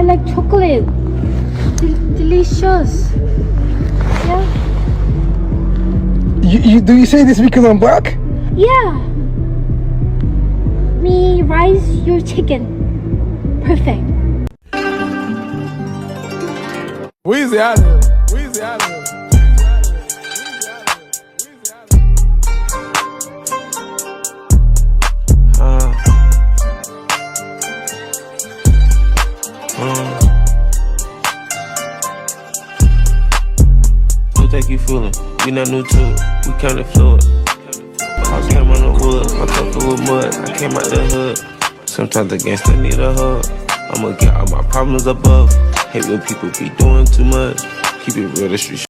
like chocolate. Delicious. Yeah. Do you say this because I'm black? Yeah. Me rice, your chicken. Perfect. Weezy out of here. Weezy out of here. What think you feeling? We not new to it, we kinda fluid. I came on the wood, my cup full of mud. I came out the hood. Sometimes the gangsta need a hug. I'ma get all my problems above. Hate when people be doing too much. Keep it real, the street.